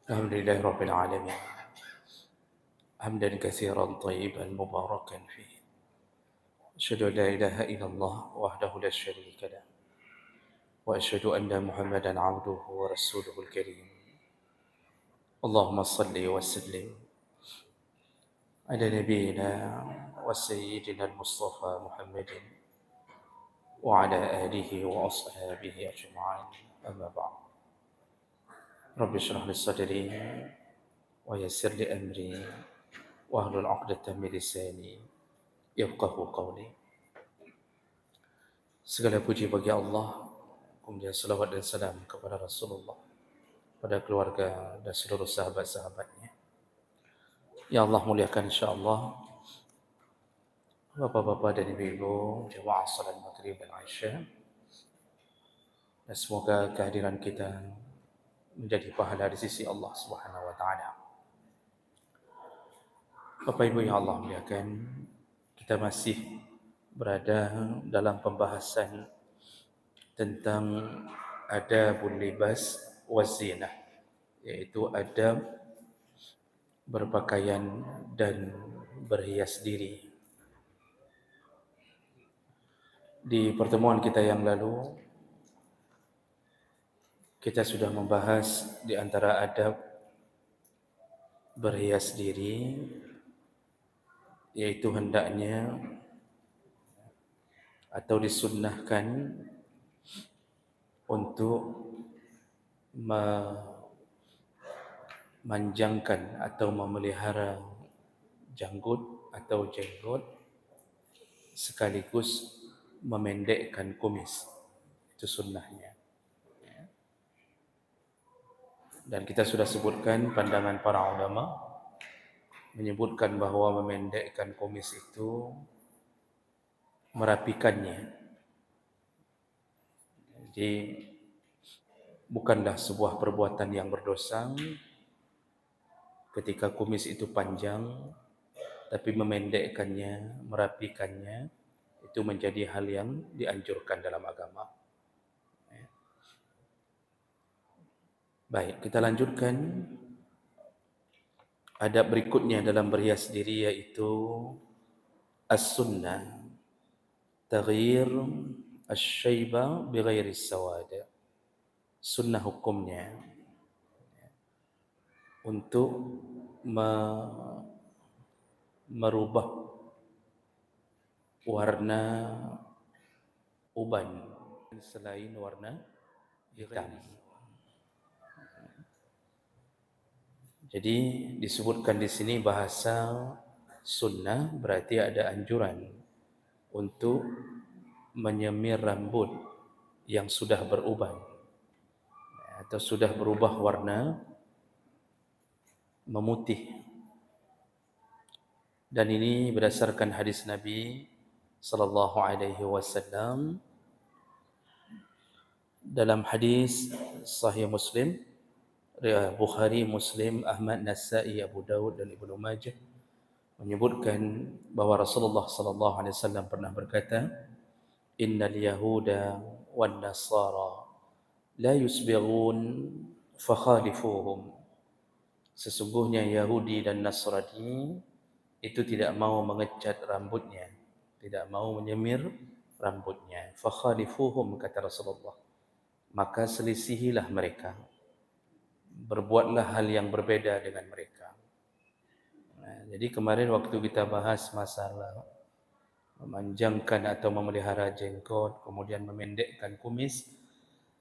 الحمد لله رب العالمين حمدا كثيرا طيبا مباركا فيه. أشهد أن لا إله إلا الله وحده لا شريك له، وأشهد أن محمدا عبده ورسوله الكريم. اللهم صل وسلم على نبينا وسيدنا المصطفى محمد وعلى آله وأصحابه أجمعين، أما بعد. رب اشرح لي صدري ويسر لي أمري واحلل عقدة من لساني يفقهوا قولي. Segala puji bagi Allah, kemudian salawat dan salam kepada Rasulullah, pada keluarga dan seluruh sahabat-sahabatnya. Ya Allah, muliakan insyaAllah Bapak-bapak dan Ibu-ibu jemaah salat Maghrib dan Isya, dan semoga kehadiran kita menjadi pahala di sisi Allah Subhanahu wa taala. Bapak Ibu yang Allah muliakan, kita masih berada dalam pembahasan tentang adabul libas wazinah, yaitu adab berpakaian dan berhias diri. Di pertemuan kita yang lalu, kita sudah membahas di antara adab berhias diri, yaitu hendaknya atau disunnahkan untuk memanjangkan atau memelihara janggut atau jenggot sekaligus memendekkan kumis. Itu sunnahnya. Dan kita sudah sebutkan pandangan para ulama menyebutkan bahawa memendekkan kumis itu merapikannya. Jadi bukanlah sebuah perbuatan yang berdosa ketika kumis itu panjang, tapi memendekkannya, merapikannya itu menjadi hal yang dianjurkan dalam agama. Baik, kita lanjutkan adab berikutnya dalam berhias diri, yaitu as-sunnah taghyir asy-syaiba bighairi sawad. Sunnah hukumnya untuk merubah warna uban selain warna hitam. Jadi disebutkan di sini bahasa sunnah berarti ada anjuran untuk menyemir rambut yang sudah beruban atau sudah berubah warna memutih. Dan ini berdasarkan hadis Nabi sallallahu alaihi wasallam dalam hadis Sahih Muslim, Bukhari, Muslim, Ahmad, Nasa'i, Abu Dawud dan Ibnu Majah menyebutkan bahawa Rasulullah sallallahu alaihi wasallam pernah berkata, "Innal yahuda wan nasara la yusbighun fakhalifuhum." Sesungguhnya Yahudi dan Nasrani itu tidak mau mengecat rambutnya, tidak mau menyemir rambutnya. Fakhalifuhum, kata Rasulullah, maka selisihilah mereka, berbuatlah hal yang berbeda dengan mereka. Jadi kemarin waktu kita bahas masalah memanjangkan atau memelihara jenggot, kemudian memendekkan kumis,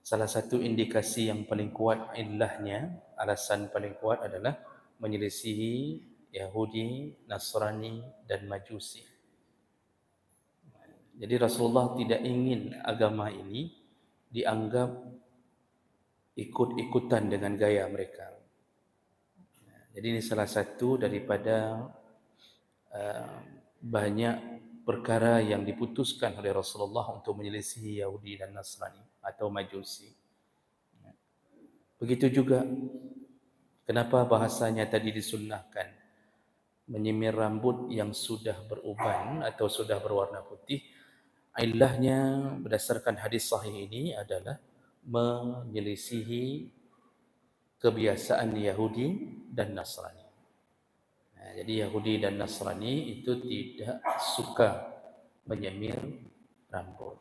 salah satu indikasi yang paling kuat ilahnya, alasan paling kuat adalah menyelisihi Yahudi, Nasrani dan Majusi. Jadi Rasulullah tidak ingin agama ini dianggap ikut-ikutan dengan gaya mereka. Jadi ini salah satu daripada banyak perkara yang diputuskan oleh Rasulullah untuk menyelisihi Yahudi dan Nasrani atau Majusi. Begitu juga kenapa bahasanya tadi disunnahkan menyemir rambut yang sudah beruban atau sudah berwarna putih. Ilahnya berdasarkan hadis sahih ini adalah menyelisihi kebiasaan Yahudi dan Nasrani. Jadi Yahudi dan Nasrani itu tidak suka menyemir rambut.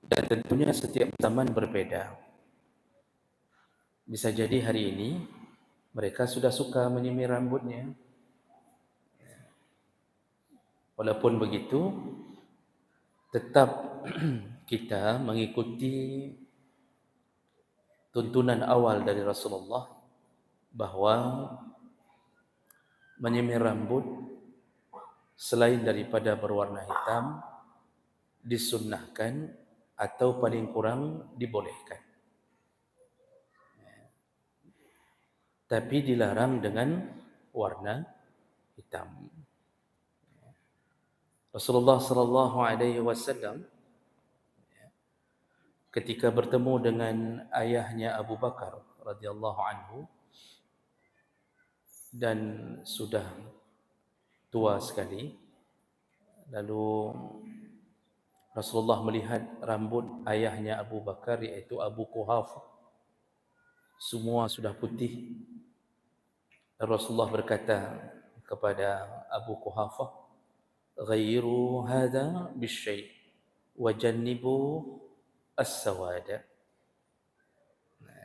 Dan tentunya setiap zaman berbeda. Bisa jadi hari ini mereka sudah suka menyemir rambutnya. Walaupun begitu, tetap kita mengikuti tuntunan awal dari Rasulullah bahwa menyemir rambut selain daripada berwarna hitam disunnahkan atau paling kurang dibolehkan. Tapi dilarang dengan warna hitam. Rasulullah sallallahu alaihi wasallam ketika bertemu dengan ayahnya Abu Bakar radhiyallahu anhu dan sudah tua sekali, lalu Rasulullah melihat rambut ayahnya Abu Bakar, yaitu Abu Quhafah, semua sudah putih. Rasulullah berkata kepada Abu Quhafah, "Ghayyiru hadha bisyai' wa jannibu as-sawada."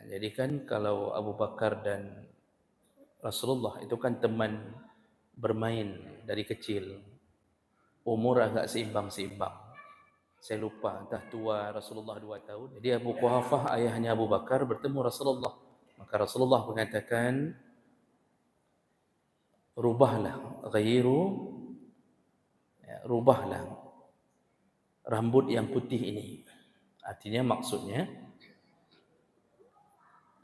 Jadi kan kalau Abu Bakar dan Rasulullah itu kan teman bermain dari kecil, umur agak seimbang-seimbang. Saya lupa, entah tua Rasulullah 2 tahun. Jadi Abu Quhafah, ayahnya Abu Bakar, bertemu Rasulullah. Maka Rasulullah mengatakan, rubahlah, rubahlah rambut yang putih ini. Artinya maksudnya,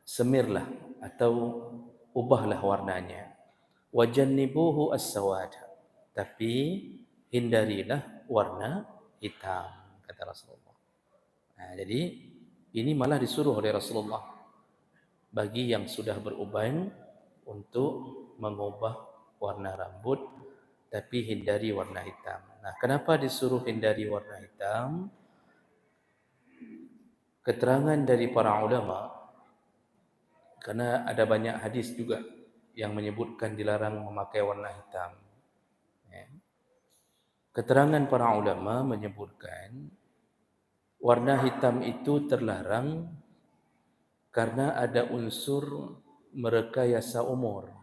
semirlah atau ubahlah warnanya. Wajannibuhu as-sawad. Tapi hindarilah warna hitam, kata Rasulullah. Jadi ini malah disuruh oleh Rasulullah bagi yang sudah beruban untuk mengubah warna rambut, tapi hindari warna hitam. Nah, kenapa disuruh hindari warna hitam? Keterangan dari para ulama, karena ada banyak hadis juga yang menyebutkan dilarang memakai warna hitam. Keterangan para ulama menyebutkan warna hitam itu terlarang karena ada unsur merekayasa umur.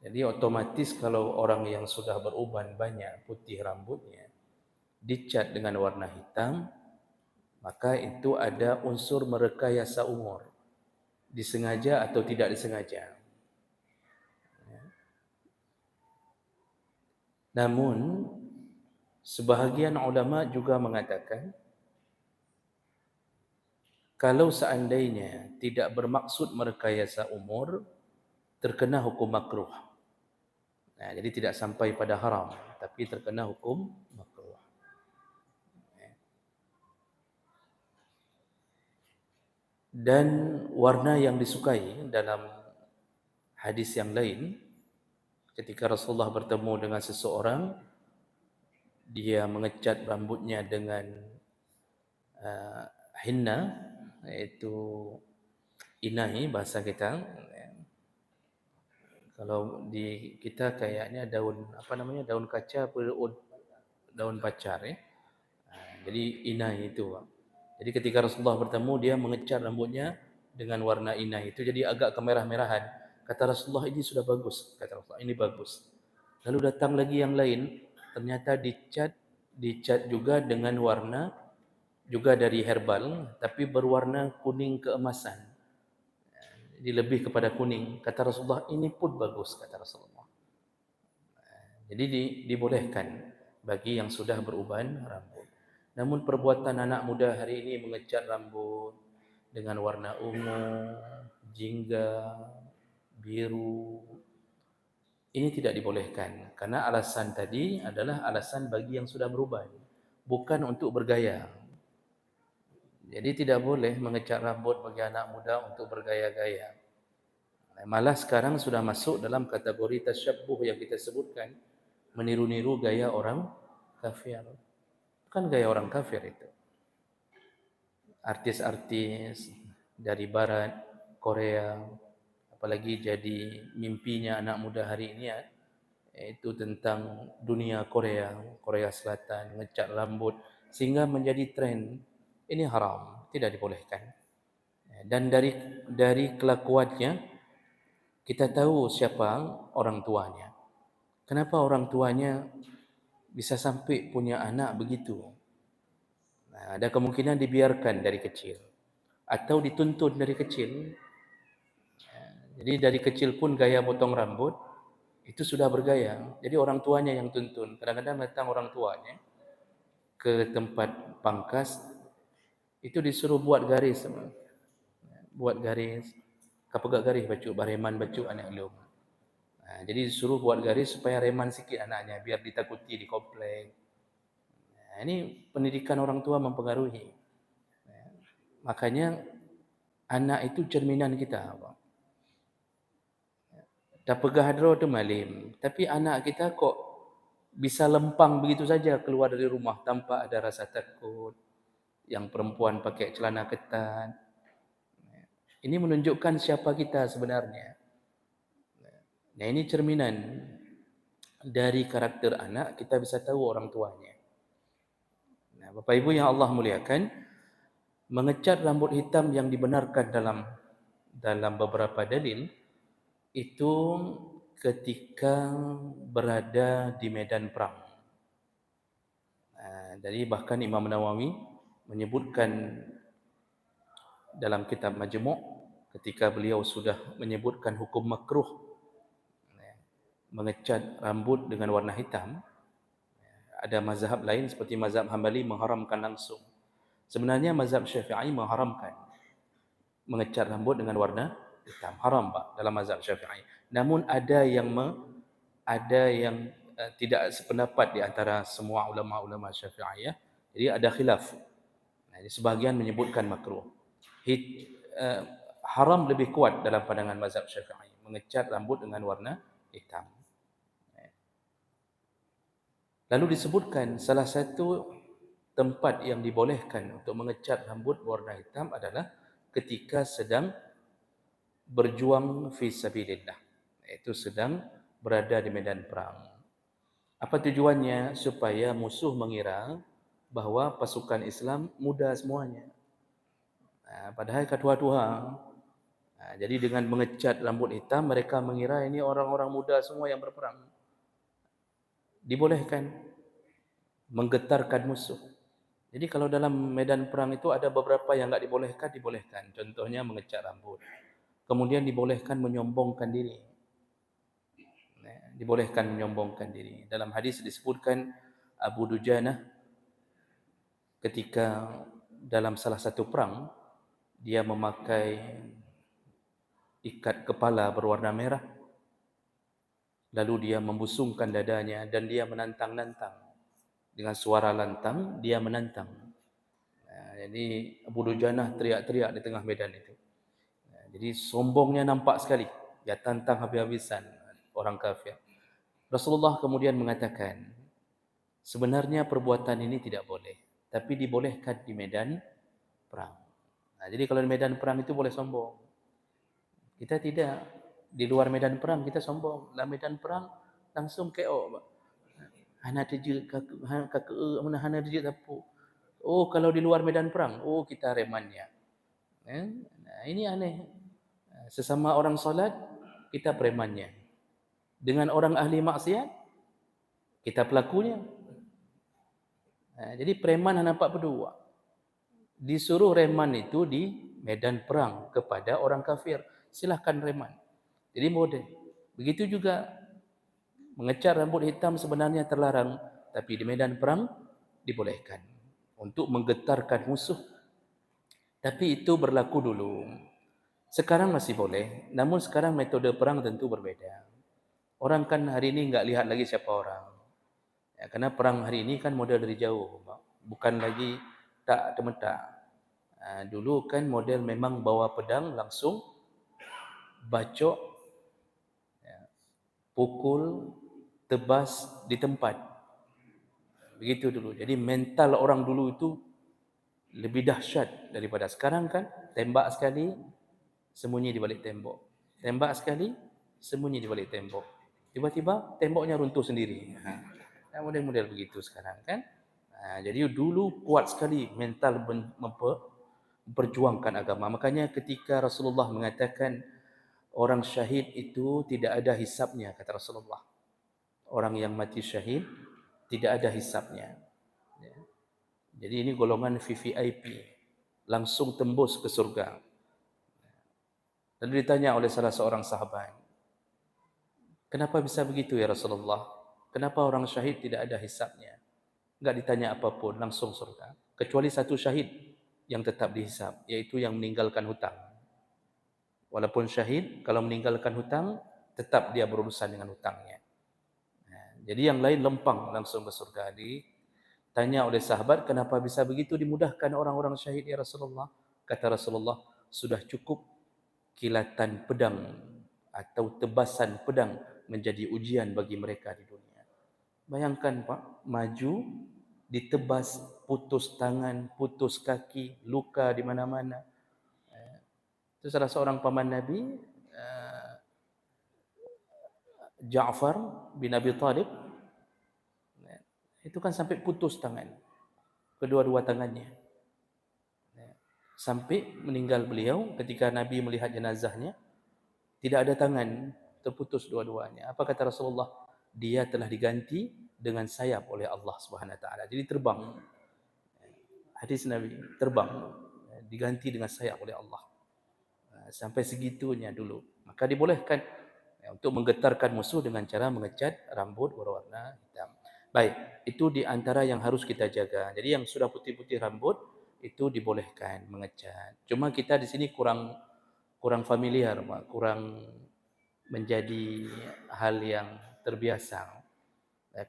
Jadi otomatis kalau orang yang sudah beruban banyak putih rambutnya dicat dengan warna hitam, maka itu ada unsur merekayasa umur, disengaja atau tidak disengaja. Namun sebahagian ulama juga mengatakan kalau seandainya tidak bermaksud merekayasa umur, terkena hukum makruh. Nah, jadi tidak sampai pada haram, tapi terkena hukum makruh. Dan warna yang disukai dalam hadis yang lain, ketika Rasulullah bertemu dengan seseorang, dia mengecat rambutnya dengan hinna, yaitu inai bahasa kita. Kalau di kita kayaknya daun apa namanya, daun kaca atau daun pacar ya. Jadi inai itu. Jadi ketika Rasulullah bertemu, dia mengecat rambutnya dengan warna inai itu, jadi agak kemerah-merahan. Kata Rasulullah, ini sudah bagus. Kata Rasulullah, ini bagus. Lalu datang lagi yang lain, ternyata dicat juga dengan warna juga dari herbal, tapi berwarna kuning keemasan. Jadi lebih kepada kuning. Kata Rasulullah, ini pun bagus, kata Rasulullah. Jadi dibolehkan bagi yang sudah beruban rambut. Namun perbuatan anak muda hari ini mengecat rambut dengan warna ungu, jingga, biru, ini tidak dibolehkan. Karena alasan tadi adalah alasan bagi yang sudah beruban, bukan untuk bergaya. Jadi tidak boleh mengecat rambut bagi anak muda untuk bergaya-gaya. Malah sekarang sudah masuk dalam kategori tasyabbuh yang kita sebutkan, meniru-niru gaya orang kafir. Bukan gaya orang kafir itu. Artis-artis dari Barat, Korea, apalagi jadi mimpinya anak muda hari ini itu tentang dunia Korea, Korea Selatan, ngecat rambut sehingga menjadi tren. Ini haram, tidak dibolehkan. Dan dari kelakuannya kita tahu siapa orang tuanya. Kenapa orang tuanya bisa sampai punya anak begitu? Nah, ada kemungkinan dibiarkan dari kecil atau dituntun dari kecil. Jadi dari kecil pun gaya potong rambut itu sudah bergaya. Jadi orang tuanya yang tuntun. Kadang-kadang datang orang tuanya ke tempat pangkas itu disuruh buat garis, buat garis, kapegak garis baju, bareman baju anak ilmu. Nah, jadi disuruh buat garis supaya reman sikit anaknya biar ditakuti di komplek. Nah, ini pendidikan orang tua mempengaruhi. Makanya anak itu cerminan kita. Dah pegah hadro tu malim, tapi anak kita kok bisa lempang begitu saja keluar dari rumah tanpa ada rasa takut. Yang perempuan pakai celana ketat. Ini menunjukkan siapa kita sebenarnya. Nah, ini cerminan dari karakter anak, kita bisa tahu orang tuanya. Nah, Bapak Ibu yang Allah muliakan, mengecat rambut hitam yang dibenarkan dalam beberapa dalil itu ketika berada di medan perang. Jadi bahkan Imam Nawawi menyebutkan dalam kitab Majmu' ketika beliau sudah menyebutkan hukum makruh mengecat rambut dengan warna hitam, ada mazhab lain seperti mazhab Hambali mengharamkan langsung. Sebenarnya mazhab Syafi'i mengharamkan mengecat rambut dengan warna hitam. Haram Pak dalam mazhab Syafi'i. Namun ada yang tidak sependapat di antara semua ulama-ulama Syafi'i ya. Jadi ada khilaf. Nah, sebahagian menyebutkan makruh. Haram lebih kuat dalam pandangan mazhab Syafi'i mengecat rambut dengan warna hitam. Lalu disebutkan salah satu tempat yang dibolehkan untuk mengecat rambut warna hitam adalah ketika sedang berjuang fi sabilillah, iaitu sedang berada di medan perang. Apa tujuannya? Supaya musuh mengira bahawa pasukan Islam muda semuanya. Padahal ketua-tua. Jadi dengan mengecat rambut hitam, mereka mengira ini orang-orang muda semua yang berperang. Dibolehkan menggetarkan musuh. Jadi kalau dalam medan perang itu ada beberapa yang enggak dibolehkan. Contohnya mengecat rambut. Kemudian dibolehkan menyombongkan diri. Dibolehkan menyombongkan diri. Dalam hadis disebutkan Abu Dujanah ketika dalam salah satu perang dia memakai ikat kepala berwarna merah. Lalu dia membusungkan dadanya dan dia menantang-nantang. Dengan suara lantang, dia menantang. Jadi Abu Dujanah teriak-teriak di tengah medan itu. Jadi sombongnya nampak sekali. Dia tantang habis-habisan orang kafir. Rasulullah kemudian mengatakan, sebenarnya perbuatan ini tidak boleh. Tapi dibolehkan di medan perang. Jadi kalau di medan perang itu boleh sombong. Kita tidak. Di luar medan perang kita sombong. Dalam medan perang langsung KO. Hana terjun mana hana terjun tapu. Oh kalau di luar medan perang, oh kita remannya. Nah, ini aneh. Sesama orang salat kita premannya. Dengan orang ahli maksiat kita pelakunya. Jadi preman nampak berdua. Disuruh reman itu di medan perang kepada orang kafir. Silahkan reman. Jadi model. Begitu juga mengecat rambut hitam sebenarnya terlarang, tapi di medan perang dibolehkan untuk menggetarkan musuh. Tapi itu berlaku dulu. Sekarang masih boleh, namun sekarang metode perang tentu berbeda. Orang kan hari ini enggak lihat lagi siapa orang. Ya, karena perang hari ini kan model dari jauh, bukan lagi tak temetak. Dulu kan model memang bawa pedang langsung bacok, pukul, tebas di tempat. Begitu dulu. Jadi mental orang dulu itu Lebih dahsyat daripada sekarang kan, tembak sekali sembunyi di balik tembok. Tembak sekali sembunyi di balik tembok. Tiba-tiba temboknya runtuh sendiri. Model-model begitu sekarang kan. Jadi dulu kuat sekali mental memperjuangkan agama. Makanya ketika Rasulullah mengatakan orang syahid itu tidak ada hisapnya, kata Rasulullah. Orang yang mati syahid tidak ada hisapnya. Ya. Jadi ini golongan VVIP, langsung tembus ke surga. Lalu ditanya oleh salah seorang sahabat, kenapa bisa begitu ya Rasulullah? Kenapa orang syahid tidak ada hisapnya? Enggak ditanya apapun, langsung surga. Kecuali satu syahid yang tetap dihisap, yaitu yang meninggalkan hutang. Walaupun syahid, kalau meninggalkan hutang, tetap dia berurusan dengan hutangnya. Jadi yang lain lempang langsung ke surga. Ditanya oleh sahabat, kenapa bisa begitu dimudahkan orang-orang syahid ya Rasulullah? Kata Rasulullah, sudah cukup kilatan pedang atau tebasan pedang menjadi ujian bagi mereka di dunia. Bayangkan Pak, maju, ditebas, putus tangan, putus kaki, luka di mana-mana. Itu salah seorang paman Nabi, Ja'far bin Abi Talib, itu kan sampai putus tangan, kedua-dua tangannya. Sampai meninggal beliau, ketika Nabi melihat jenazahnya, tidak ada tangan, terputus dua-duanya. Apa kata Rasulullah? Dia telah diganti dengan sayap oleh Allah Subhanahu wa taala. Jadi terbang. Hadis Nabi, terbang, diganti dengan sayap oleh Allah. Sampai segitunya dulu. Maka dibolehkan untuk menggetarkan musuh dengan cara mengecat rambut berwarna hitam. Baik, itu di antara yang harus kita jaga. Jadi yang sudah putih-putih rambut itu dibolehkan mengecat. Cuma kita di sini kurang familiar, Pak, kurang menjadi hal yang terbiasa.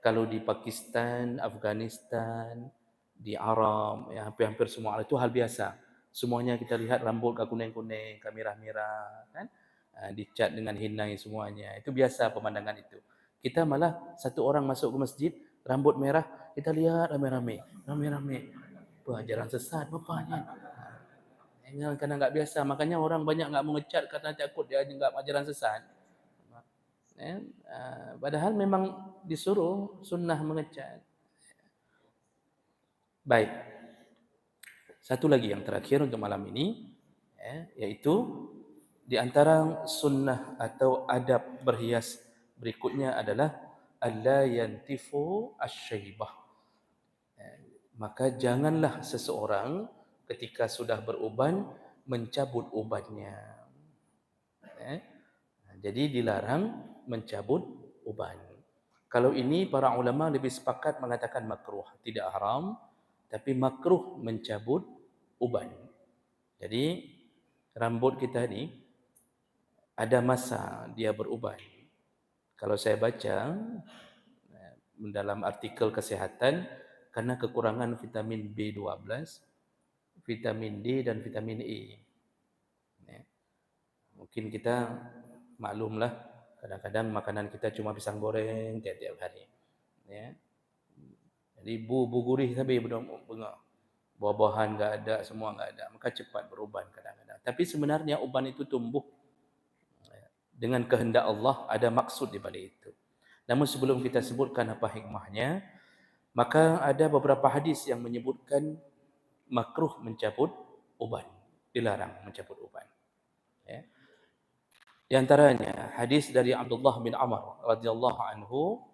Kalau di Pakistan, Afghanistan, di Arab, ya, hampir-hampir semua itu hal biasa. Semuanya kita lihat rambut kuning-kuning, merah-merah, kan? Dicat dengan hinai semuanya. Itu biasa pemandangan itu. Kita malah satu orang masuk ke masjid, rambut merah, kita lihat rame-rame. Ajaran sesat bapaknya. Karena enggak biasa, makanya orang banyak enggak mengecat karena takut dia enggak ajaran sesat. Padahal memang disuruh sunnah mengecat. Baik. Satu lagi yang terakhir untuk malam ini, yaitu di antara sunnah atau adab berhias berikutnya adalah alla yantifu asy-syaibah. Maka janganlah seseorang ketika sudah beruban mencabut ubannya. Jadi dilarang mencabut uban. Kalau ini para ulama lebih sepakat mengatakan makruh, tidak haram, tapi makruh mencabut uban. Jadi rambut kita ni ada masa dia beruban. Kalau saya baca dalam artikel kesehatan, karena kekurangan vitamin B12, vitamin D dan vitamin E. Mungkin kita maklumlah, kadang-kadang makanan kita cuma pisang goreng tiap-tiap hari. Jadi bu gurih tapi bunga. Buah-buahan enggak ada, semua enggak ada. Maka cepat beruban kadang-kadang. Tapi sebenarnya uban itu tumbuh dengan kehendak Allah, ada maksud di balik itu. Namun sebelum kita sebutkan apa hikmahnya, maka ada beberapa hadis yang menyebutkan makruh mencabut uban, dilarang mencabut uban. Di antaranya hadis dari Abdullah bin Amr radhiyallahu anhu,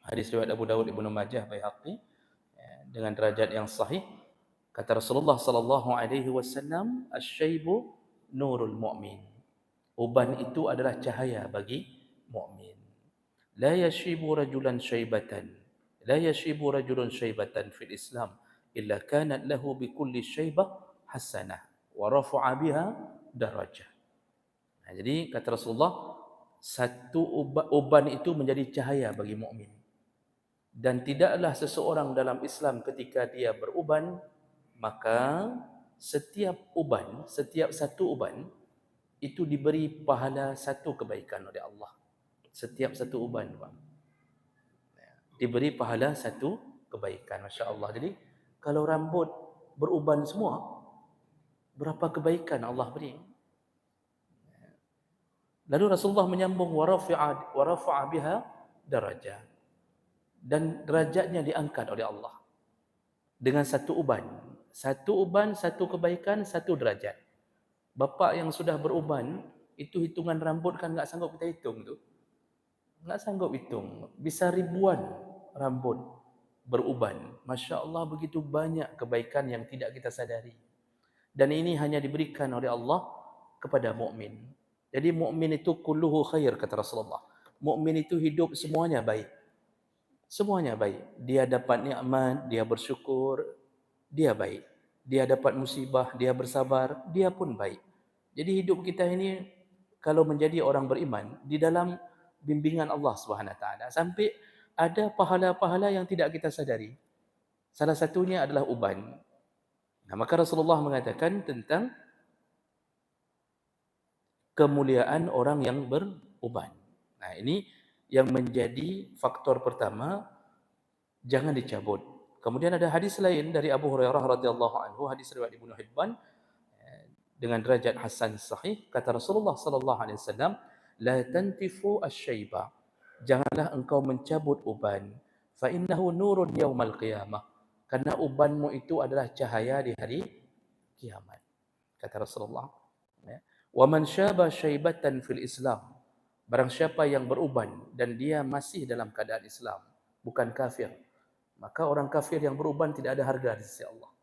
hadis riwayat Abu Dawud, Ibnu Majah, Baihaqi, dengan derajat yang sahih. Kata Rasulullah sallallahu alaihi wasallam, "Asy-syaibu nurul mu'min." Uban itu adalah cahaya bagi mukmin. La yashibu rajulan syaibatan. La yashibu rajulun syaibatan fil Islam illa kanat lahu bi kulli syaibah hasanah wa rafa'a biha darajah. Jadi kata Rasulullah, satu uban itu menjadi cahaya bagi mukmin. Dan tidaklah seseorang dalam Islam ketika dia beruban, maka setiap satu uban itu diberi pahala satu kebaikan oleh Allah. Setiap satu uban, Pak, diberi pahala satu kebaikan. Masya Allah. Jadi kalau rambut beruban semua. Berapa kebaikan Allah beri. Lalu Rasulullah menyambung wa rafa'a biha darajah. Dan derajatnya diangkat oleh Allah dengan satu uban. Satu uban, satu kebaikan, satu derajat. Bapa yang sudah beruban, itu hitungan rambut kan enggak sanggup kita hitung tu. Enggak sanggup hitung. Bisa ribuan rambut beruban. Masya Allah, begitu banyak kebaikan yang tidak kita sadari. Dan ini hanya diberikan oleh Allah kepada mukmin. Jadi mukmin itu kulluhu khair, kata Rasulullah. Mukmin itu hidup semuanya baik. Semuanya baik. Dia dapat nikmat, dia bersyukur, dia baik. Dia dapat musibah, dia bersabar, dia pun baik. Jadi hidup kita ini kalau menjadi orang beriman di dalam bimbingan Allah Subhanahu Wa Taala, sampai ada pahala-pahala yang tidak kita sadari. Salah satunya adalah uban. Nah, maka Rasulullah mengatakan tentang kemuliaan orang yang beruban. Nah, ini yang menjadi faktor pertama, jangan dicabut. Kemudian ada hadis lain dari Abu Hurairah radhiyallahu anhu, hadis riwayat Ibnu Hibban dengan derajat hasan sahih, kata Rasulullah sallallahu alaihi wasallam, la tantifu asy-syaiba. Janganlah engkau mencabut uban, fa innahu nurun yaumal qiyamah. Karena ubanmu itu adalah cahaya di hari kiamat. Kata Rasulullah. Wa man syaba syaibatan fil Islam. Barang siapa yang beruban dan dia masih dalam keadaan Islam, bukan kafir, maka orang kafir yang beruban tidak ada harga di sisi Allah.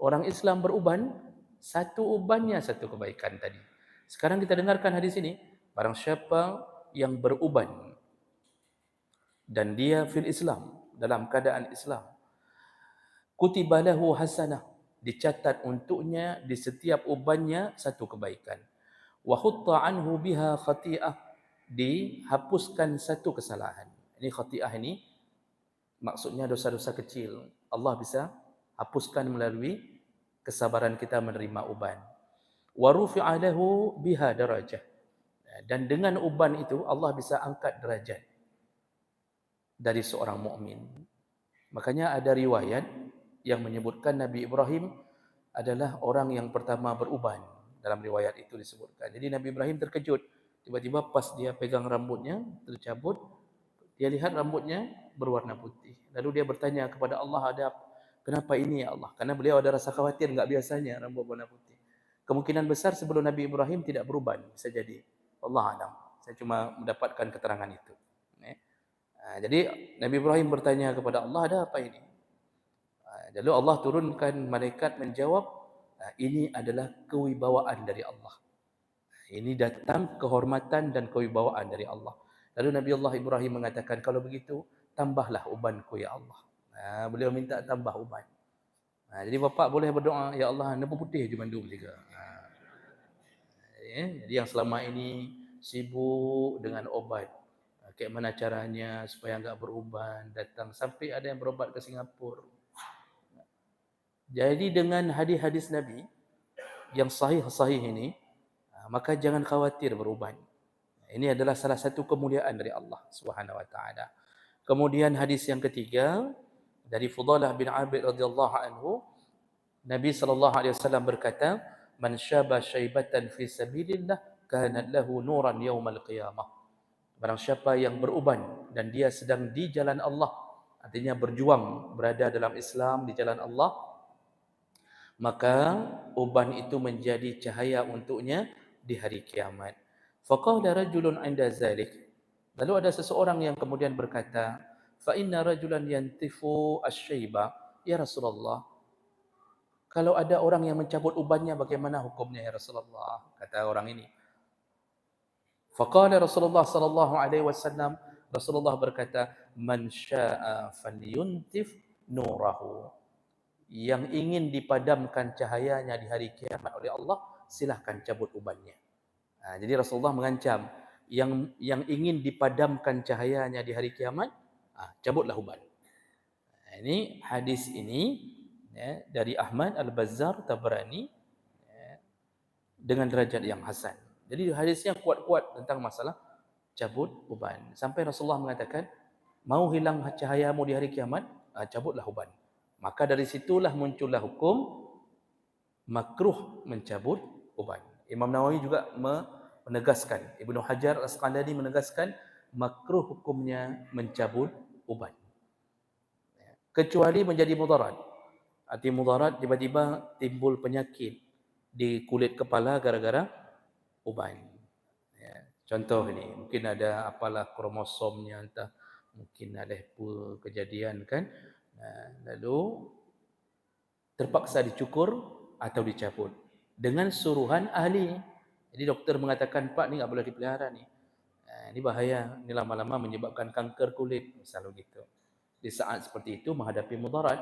Orang Islam beruban, satu ubannya satu kebaikan tadi. Sekarang kita dengarkan hadis ini. Barang siapa yang beruban dan dia fil Islam, dalam keadaan Islam, kutiba lahu hasanah, dicatat untuknya di setiap ubannya satu kebaikan. Wa hutta anhu biha khati'ah, dihapuskan satu kesalahan. Ini khati'ah ini maksudnya dosa-dosa kecil. Allah bisa hapuskan melalui kesabaran kita menerima uban. Wa rufi'a lahu biha darajah. Dan dengan uban itu Allah bisa angkat derajat dari seorang mukmin. Makanya ada riwayat yang menyebutkan Nabi Ibrahim adalah orang yang pertama beruban. Dalam riwayat itu disebutkan. Jadi Nabi Ibrahim terkejut. Tiba-tiba pas dia pegang rambutnya, tercabut, dia lihat rambutnya berwarna putih. Lalu dia bertanya kepada Allah, ada kenapa ini ya Allah? Karena beliau ada rasa khawatir, enggak biasanya rambut warna putih. Kemungkinan besar sebelum Nabi Ibrahim tidak beruban, bisa jadi. Allah alam. Saya cuma mendapatkan keterangan itu. Jadi Nabi Ibrahim bertanya kepada Allah, ada apa ini? Lalu Allah turunkan malaikat menjawab, ini adalah kewibawaan dari Allah. Ini datang kehormatan dan kewibawaan dari Allah. Lalu Nabi Allah Ibrahim mengatakan, kalau begitu, tambahlah ubanku ya Allah. Beliau minta tambah uban. Jadi bapak boleh berdoa, ya Allah, nama putih je mandum juga. Jadi yang selama ini sibuk dengan obat, kayak mana caranya supaya enggak beruban, datang sampai ada yang berobat ke Singapura. Jadi dengan hadis-hadis Nabi yang sahih-sahih ini, maka jangan khawatir beruban. Ini adalah salah satu kemuliaan dari Allah Subhanahu wa taala. Kemudian hadis yang ketiga dari Fudalah bin Abid radhiyallahu anhu, Nabi sallallahu alaihi wasallam berkata, "Man syaba syaibatan fi sabilillah kanat lahu nuran yaumal qiyamah." Barang siapa yang beruban dan dia sedang di jalan Allah, artinya berjuang berada dalam Islam di jalan Allah, maka uban itu menjadi cahaya untuknya di hari kiamat. Faqala rajulun 'inda zalik. Lalu ada seseorang yang kemudian berkata, fa inna rajulan yantifu asy-syaiba, ya Rasulullah, kalau ada orang yang mencabut ubannya bagaimana hukumnya ya Rasulullah? Kata orang ini. Faqala Rasulullah sallallahu alaihi wasallam, Rasulullah berkata, man syaa'a falyuntif nurahu. Yang ingin dipadamkan cahayanya di hari kiamat oleh Allah, silahkan cabut ubannya. Jadi Rasulullah mengancam yang ingin dipadamkan cahayanya di hari kiamat, cabutlah uban. Ini hadis ini ya, dari Ahmad Al-Bazzar Tabrani ya, dengan derajat yang hasan. Jadi hadisnya kuat-kuat tentang masalah cabut uban. Sampai Rasulullah mengatakan, mau hilang cahayamu di hari kiamat, cabutlah uban. Maka dari situlah muncullah hukum makruh mencabut uban. Imam Nawawi juga menegaskan, Ibnu Hajar Al-Asqalani menegaskan makruh hukumnya mencabut uban. Kecuali menjadi mudarat. Arti mudarat tiba-tiba timbul penyakit di kulit kepala gara-gara uban. Ya. Contoh ini, mungkin ada apalah kromosomnya, entah mungkin ada apa kejadian kan. Lalu terpaksa dicukur atau dicabut dengan suruhan ahli. Jadi doktor mengatakan, Pak, ni tak boleh dipelihara ni. Ini bahaya, ini lama-lama menyebabkan kanker kulit, misalnya gitu. Di saat seperti itu menghadapi mudarat,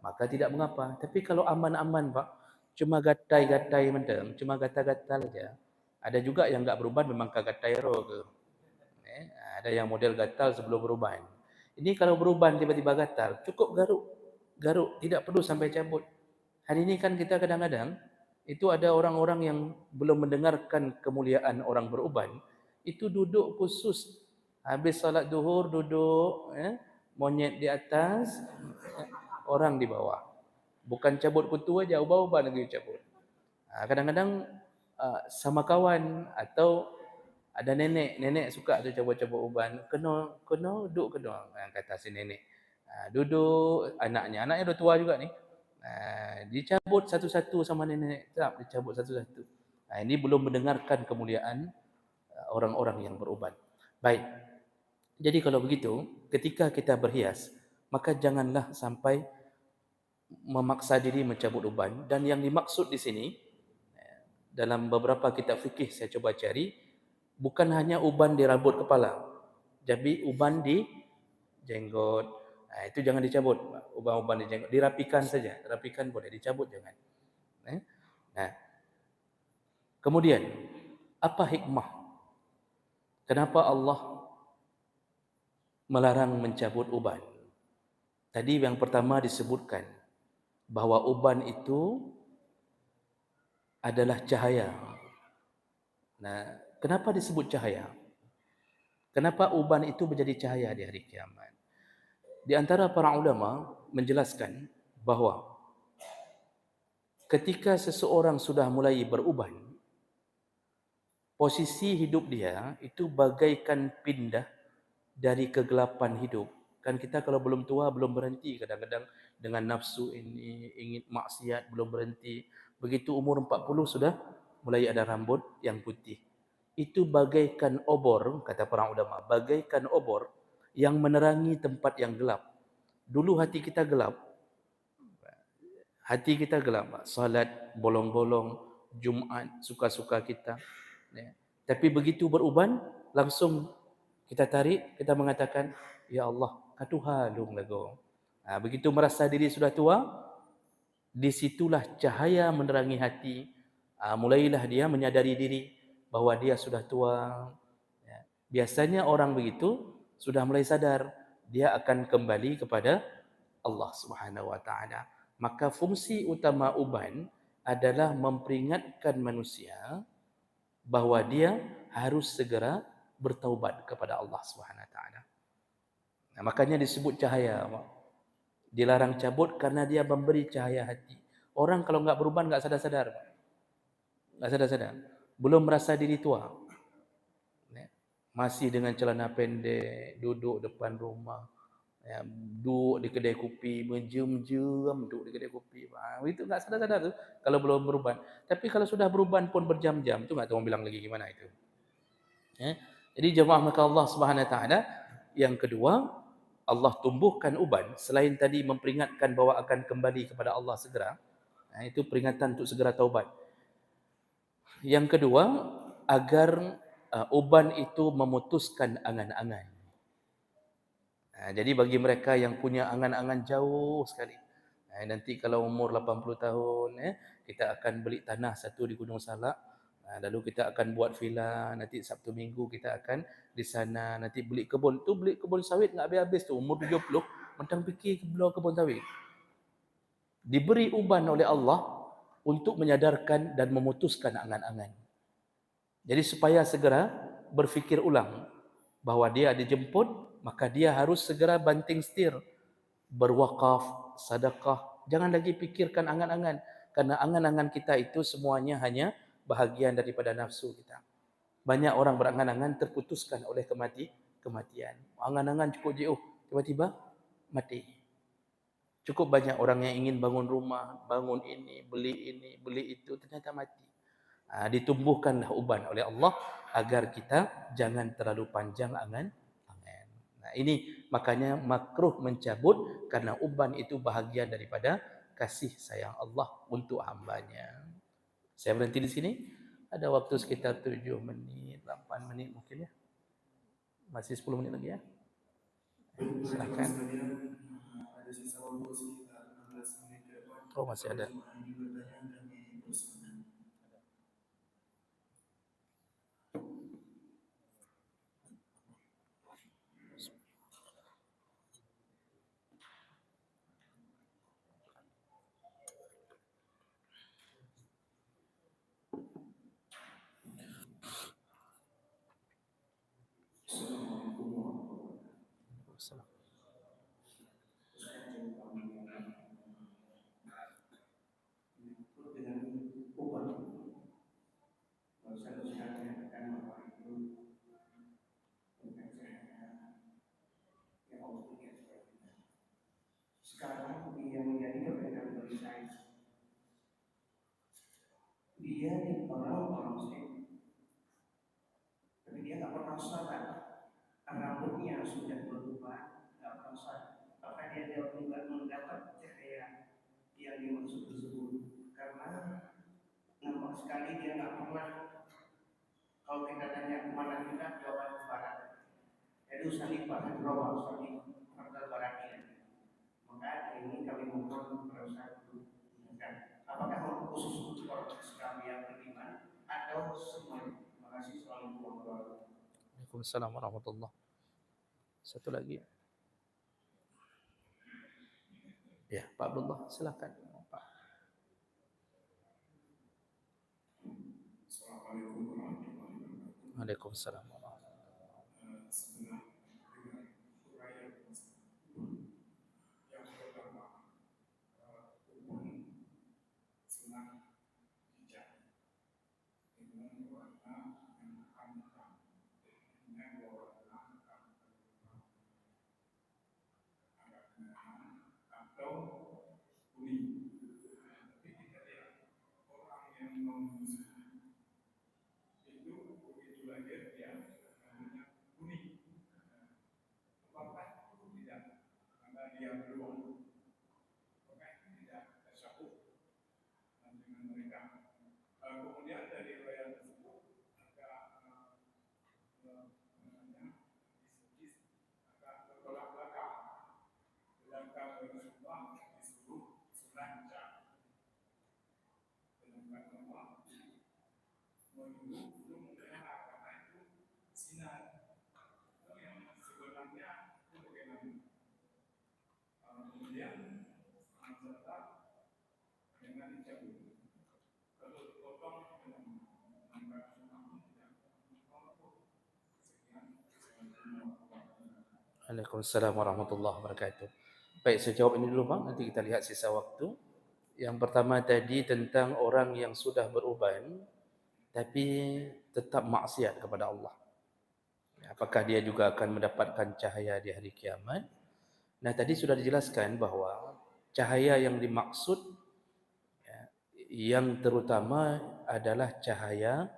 maka tidak mengapa. Tapi kalau aman-aman, Pak, cuma gatai-gatai mendeng, cuma gatal-gatal saja. Ada juga yang enggak beruban memang kagatai roh ke. Ada yang model gatal sebelum beruban. Ini kalau beruban tiba-tiba gatal, cukup garuk. Garuk, tidak perlu sampai cabut. Hari ini kan kita kadang-kadang itu ada orang-orang yang belum mendengarkan kemuliaan orang beruban, itu duduk khusus habis salat zuhur duduk, monyet di atas, orang di bawah. Bukan cabut kutu aja, uban-uban lagi cabut. Kadang-kadang sama kawan atau ada nenek suka tu cabut-cabut uban, kena duduk kena, kata si nenek. Duduk anaknya dah tua juga ni. Dicabut satu-satu sama nenek, tak dicabut satu-satu. Ini belum mendengarkan kemuliaan orang-orang yang beruban. Baik. Jadi kalau begitu, ketika kita berhias, maka janganlah sampai memaksa diri mencabut uban. Dan yang dimaksud di sini, dalam beberapa kitab fikih saya coba cari, bukan hanya uban di rambut kepala, jadi uban di jenggot. Itu jangan dicabut, uban-uban di jenggot, dirapikan saja, rapikan boleh, dicabut jangan. Nah, kemudian apa hikmah? Kenapa Allah melarang mencabut uban? Tadi yang pertama disebutkan bahawa uban itu adalah cahaya. Nah, kenapa disebut cahaya? Kenapa uban itu menjadi cahaya di hari kiamat? Di antara para ulama menjelaskan bahawa ketika seseorang sudah mulai beruban, posisi hidup dia itu bagaikan pindah dari kegelapan hidup. Kan kita kalau belum tua belum berhenti, kadang-kadang dengan nafsu ini ingin maksiat belum berhenti. Begitu umur 40 sudah mulai ada rambut yang putih. Itu bagaikan obor, kata para ulama, bagaikan obor yang menerangi tempat yang gelap. Dulu hati kita gelap. Hati kita gelap. Salat bolong-bolong, Jumaat suka-suka kita. Tapi begitu beruban, langsung kita tarik, kita mengatakan, Ya Allah, katu halung lagu. Begitu merasa diri sudah tua, disitulah cahaya menerangi hati. Mulailah dia menyadari diri bahawa dia sudah tua. Biasanya orang begitu sudah mulai sadar, dia akan kembali kepada Allah Subhanahu Wa Taala. Maka fungsi utama uban adalah memperingatkan manusia bahawa dia harus segera bertaubat kepada Allah Subhanahu Wa Taala. Makanya disebut cahaya. Dilarang cabut karena dia memberi cahaya hati. Orang kalau enggak beruban enggak sadar-sadar. Enggak sadar-sadar. Belum merasa diri tua. Masih dengan celana pendek, duduk depan rumah. Duduk di kedai kopi, menjam-jam duduk di kedai kopi. Itu enggak sadar-sadar tu kalau belum beruban. Tapi kalau sudah beruban pun berjam-jam, tu enggak tahu bilang lagi gimana itu. Jadi jemaah maka Allah Subhanahu Wa Taala, yang kedua, Allah tumbuhkan uban selain tadi memperingatkan bahawa akan kembali kepada Allah segera. Itu peringatan untuk segera taubat. Yang kedua, agar uban itu memutuskan angan-angan. Jadi bagi mereka yang punya angan-angan jauh sekali, nanti kalau umur 80 tahun, kita akan beli tanah satu di Gunung Salak, lalu kita akan buat villa, nanti Sabtu Minggu kita akan di sana, nanti beli kebun. Tu beli kebun sawit enggak habis-habis tu, umur 70, mentang fikir belah kebun sawit. Diberi uban oleh Allah untuk menyadarkan dan memutuskan angan-angan. Jadi supaya segera berfikir ulang bahawa dia dijemput, maka dia harus segera banting setir, berwakaf, sedekah. Jangan lagi pikirkan angan-angan. Karena angan-angan kita itu semuanya hanya bahagian daripada nafsu kita. Banyak orang berangan-angan terputuskan oleh kematian. Angan-angan cukup jauh, tiba-tiba mati. Cukup banyak orang yang ingin bangun rumah, bangun ini, beli itu, ternyata mati. Ditumbuhkanlah uban oleh Allah agar kita jangan terlalu panjang angan-angan. Nah, ini makanya makruh mencabut karena uban itu bahagian daripada kasih sayang Allah untuk hambanya. Saya berhenti di sini. Ada waktu sekitar 7 menit, 8 menit mungkin ya. Masih 10 menit lagi ya. Silakan. Oh, masih ada. Sekarang yang menjadi perbedaan bagi saya, dia di orang muslim, tapi dia nggak pernah sholat. Rambutnya sudah berubah, nggak pernah sholat. Apakah dia juga mendapat cahaya yang dimaksud tersebut? Karena nampak sekali dia nggak pernah. Kalau kita tanya kemana kita, jawaban ke barat. Jadi usali pada berubah, usali pada baratnya. Maka ini kami mohon berusaha untuk mengingatkan. Apakah khusus untuk orang Islam yang beriman atau semuanya? Terima kasih. Assalamualaikum warahmatullahi wabarakatuh. Waalaikumsalam warahmatullahi. Satu lagi. Ya, Pak Abdullah, silakan. Pak. Assalamualaikum warahmatullahi wabarakatuh. Waalaikumsalam. Sebenarnya dengan uraian yang pertama, hubungan senang hijau dengan warna yang hitam dengan warna agak merah atau kuning. Tapi kita lihat orang yang non-muslim itu begitu lahir dia namanya kuning. Bapak itu tidak, karena dia belum, maka itu tidak tersabut dengan mereka. Kemudian dari riwayat tersebut ada agak bertolak belakang. Sedangkan Rasulullah disuruh sengaja, sedangkan Allah menyuruh untuk memelihara karena itu sinar. Yang sebenarnya itu bagaimana? Kemudian serta dengan dicabut. Kalau dipotong dengan angka sunnah tidak mampu. Sekian. Waalaikumsalam warahmatullahi wabarakatuh. Baik, saya jawab ini dulu Bang, nanti kita lihat sisa waktu. Yang pertama tadi tentang orang yang sudah beruban tapi tetap maksiat kepada Allah. Apakah dia juga akan mendapatkan cahaya di hari kiamat? Nah, tadi sudah dijelaskan bahwa cahaya yang dimaksud ya, yang terutama adalah cahaya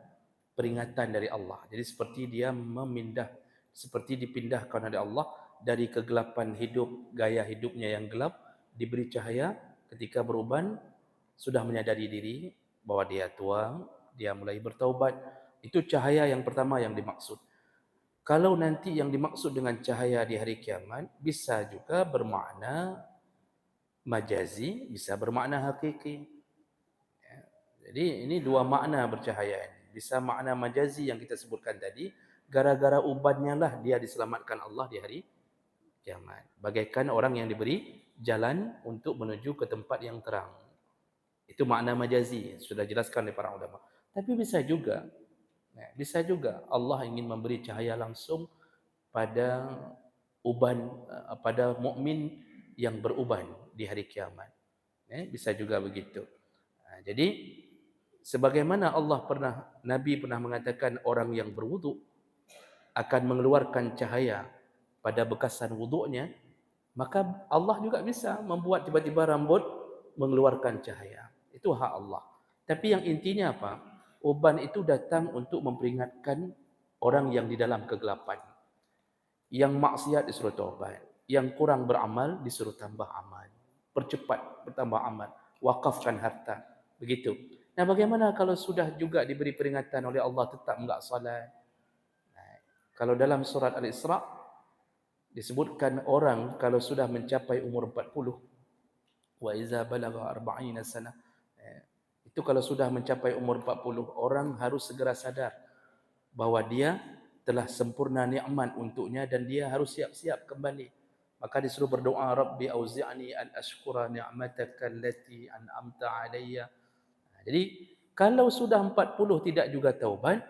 peringatan dari Allah. Jadi seperti dia seperti dipindahkan oleh Allah dari kegelapan hidup, gaya hidupnya yang gelap, diberi cahaya ketika beruban, sudah menyadari diri bahwa dia tua, dia mulai bertaubat. Itu cahaya yang pertama yang dimaksud. Kalau nanti yang dimaksud dengan cahaya di hari kiamat bisa juga bermakna majazi, bisa bermakna hakiki. Ya. Jadi ini dua makna bercahaya ini. Bisa makna majazi yang kita sebutkan tadi, gara-gara ubannya lah dia diselamatkan Allah di hari kiamat. Bagaikan orang yang diberi jalan untuk menuju ke tempat yang terang. Itu makna majazi, sudah jelaskan oleh para ulama. Tapi bisa juga Allah ingin memberi cahaya langsung pada pada mukmin yang beruban di hari kiamat. Bisa juga begitu. Jadi sebagaimana Nabi pernah mengatakan orang yang berwuduk akan mengeluarkan cahaya pada bekasan wuduknya, maka Allah juga bisa membuat tiba-tiba rambut mengeluarkan cahaya. Itu hak Allah. Tapi yang intinya apa? Uban itu datang untuk memperingatkan orang yang di dalam kegelapan. Yang maksiat disuruh taubat, yang kurang beramal disuruh tambah amal. Percepat bertambah amal, wakafkan harta. Begitu. Nah, bagaimana kalau sudah juga diberi peringatan oleh Allah tetap enggak salat? Kalau dalam surat Al-Isra disebutkan orang kalau sudah mencapai umur 40, wa iza balagha 40 sana, itu kalau sudah mencapai umur 40, orang harus segera sadar bahwa dia telah sempurna nikmat untuknya dan dia harus siap-siap kembali. Maka disuruh berdoa, Rabbi auzi'ni an ashkura ni'mataka allati an'amta alayya. Jadi kalau sudah 40 tidak juga taubat,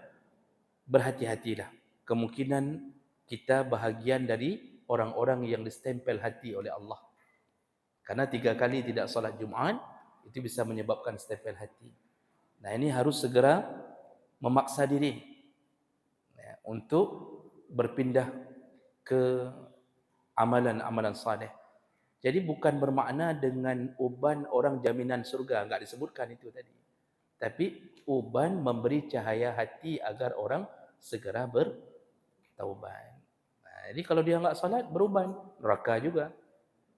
berhati-hatilah. Kemungkinan kita bahagian dari orang-orang yang distempel hati oleh Allah. Karena 3 kali tidak salat Jumaat, itu bisa menyebabkan stempel hati. Nah, ini harus segera memaksa diri untuk berpindah ke amalan-amalan saleh. Jadi bukan bermakna dengan uban orang jaminan surga, enggak disebutkan itu tadi. Tapi uban memberi cahaya hati agar orang segera bertaubat. Nah, jadi kalau dia enggak salat, beruban, neraka juga.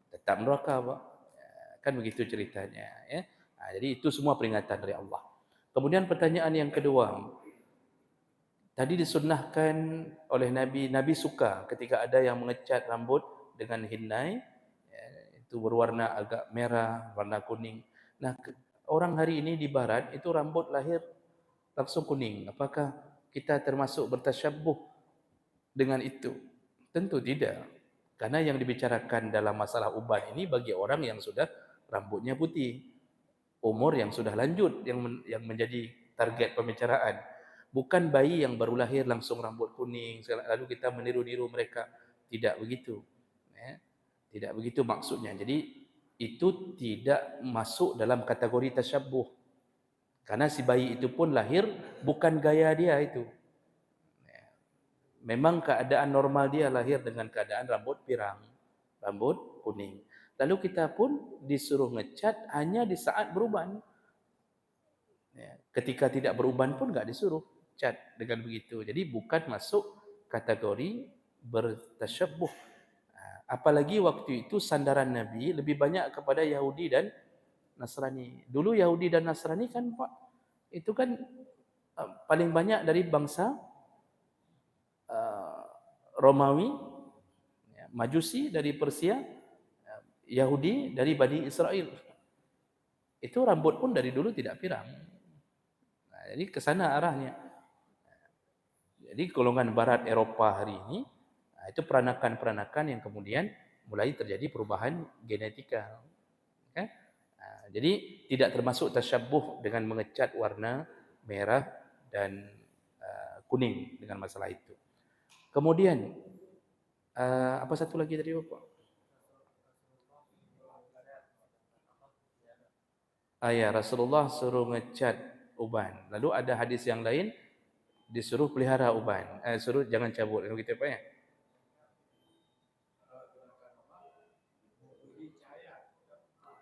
Tetap neraka, Pak. Kan begitu ceritanya, ya. Nah, jadi itu semua peringatan dari Allah. Kemudian pertanyaan yang kedua. Tadi disunnahkan oleh Nabi, Nabi suka ketika ada yang mengecat rambut dengan hinnai, itu berwarna agak merah, warna kuning. Nah, orang hari ini di barat itu rambut lahir langsung kuning. Apakah kita termasuk bertasyabbuh dengan itu? Tentu tidak. Karena yang dibicarakan dalam masalah uban ini bagi orang yang sudah rambutnya putih, umur yang sudah lanjut yang menjadi target pembicaraan. Bukan bayi yang baru lahir langsung rambut kuning, lalu kita meniru-niru mereka. Tidak begitu. Tidak begitu maksudnya. Jadi itu tidak masuk dalam kategori tasyabbuh. Karena si bayi itu pun lahir bukan gaya dia itu. Memang keadaan normal dia lahir dengan keadaan rambut pirang, rambut kuning. Lalu kita pun disuruh ngecat hanya di saat beruban. Ketika tidak beruban pun enggak disuruh cat dengan begitu. Jadi bukan masuk kategori bertasyabbuh. Apalagi waktu itu sandaran Nabi lebih banyak kepada Yahudi dan Nasrani. Dulu Yahudi dan Nasrani kan Pak, itu kan paling banyak dari bangsa Romawi, Majusi dari Persia, Yahudi dari Bani Israel. Itu rambut pun dari dulu tidak pirang. Nah, jadi ke sana arahnya. Jadi golongan barat Eropa hari ini, itu peranakan-peranakan yang kemudian mulai terjadi perubahan genetika. Jadi tidak termasuk tasyabbuh dengan mengecat warna merah dan kuning dengan masalah itu. Kemudian apa satu lagi tadi Bapak? Ya, Rasulullah suruh ngecat uban. Lalu ada hadis yang lain disuruh pelihara uban. Suruh jangan cabut. Begitu apa ya?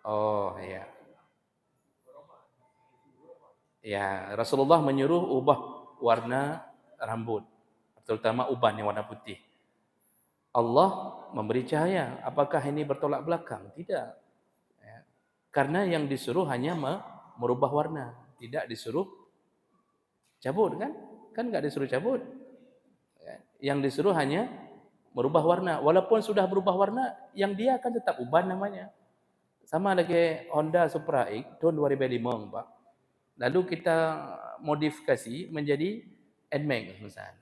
Oh, ya. Ya, Rasulullah menyuruh ubah warna rambut, terutama uban yang warna putih. Allah memberi cahaya. Apakah ini bertolak belakang? Tidak. Ya. Karena yang disuruh hanya merubah warna, tidak disuruh cabut kan? Kan enggak disuruh cabut. Yang disuruh hanya merubah warna. Walaupun sudah berubah warna, yang dia akan tetap uban namanya. Sama lagi Honda Supra X tahun 2005, Pak. Lalu kita modifikasi menjadi NMAX misalnya.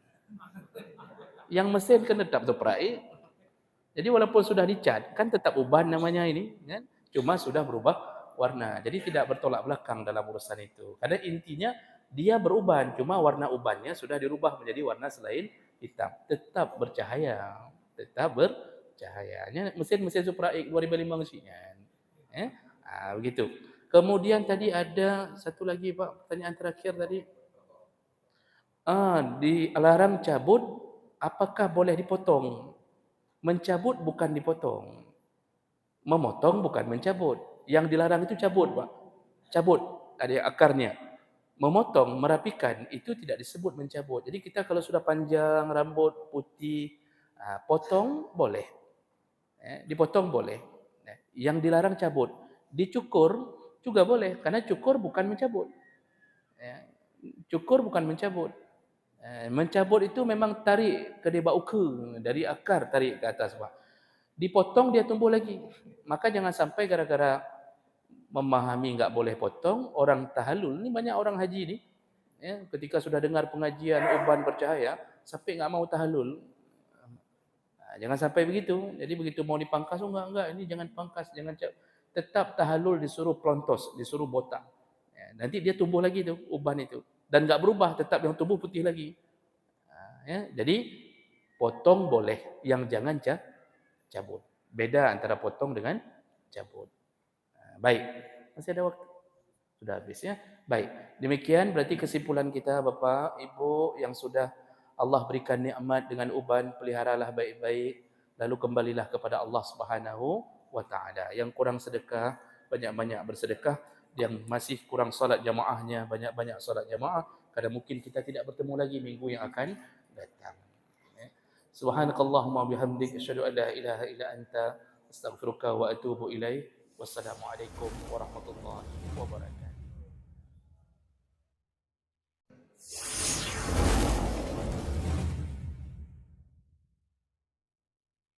Yang mesin kan tetap Supra X. Jadi walaupun sudah dicat, kan tetap uban namanya ini, kan? Cuma sudah berubah warna. Jadi tidak bertolak belakang dalam urusan itu. Karena intinya dia beruban, cuma warna ubannya sudah dirubah menjadi warna selain hitam. Tetap bercahaya, tetap bercahaya. Mesin Supra X 2005 mesinnya. Begitu. Kemudian tadi ada satu lagi Pak, pertanyaan terakhir tadi. Dilarang cabut, apakah boleh dipotong? Mencabut bukan dipotong. Memotong bukan mencabut. Yang dilarang itu cabut, Pak. Cabut, ada akarnya. Memotong, merapikan, itu tidak disebut mencabut. Jadi kita kalau sudah panjang, rambut putih, potong boleh. Dipotong boleh. Yang dilarang cabut. Dicukur juga boleh, karena cukur bukan mencabut. Cukur bukan mencabut. Mencabut itu memang tarik ke deba uke, dari akar tarik ke atas, Pak. Dipotong dia tumbuh lagi. Maka jangan sampai gara-gara memahami enggak boleh potong, orang tahallul. Ini banyak orang haji ni, ketika sudah dengar pengajian uban bercahaya, sampai enggak mau tahallul. Jangan sampai begitu. Jadi begitu mau dipangkas, enggak, ini jangan pangkas, jangan tetap tahallul disuruh plontos, disuruh botak. Nanti dia tumbuh lagi tu uban itu, dan enggak berubah, tetap yang tumbuh putih lagi. Jadi potong boleh, yang jangan cabut. Beda antara potong dengan cabut. Baik, masih ada waktu? Sudah habis ya. Baik, demikian berarti kesimpulan kita Bapak, Ibu yang sudah Allah berikan nikmat dengan uban, peliharalah baik-baik, lalu kembalilah kepada Allah Subhanahu wa taala. Yang kurang sedekah, banyak-banyak bersedekah. Yang masih kurang salat jamaahnya, banyak-banyak salat jamaah, karena mungkin kita tidak bertemu lagi minggu yang akan datang. Subhanakallahumma bihamdik asyhadu an la ilaha illa anta astaghfiruka wa atubu ilaik. Wassalamualaikum warahmatullahi wabarakatuh.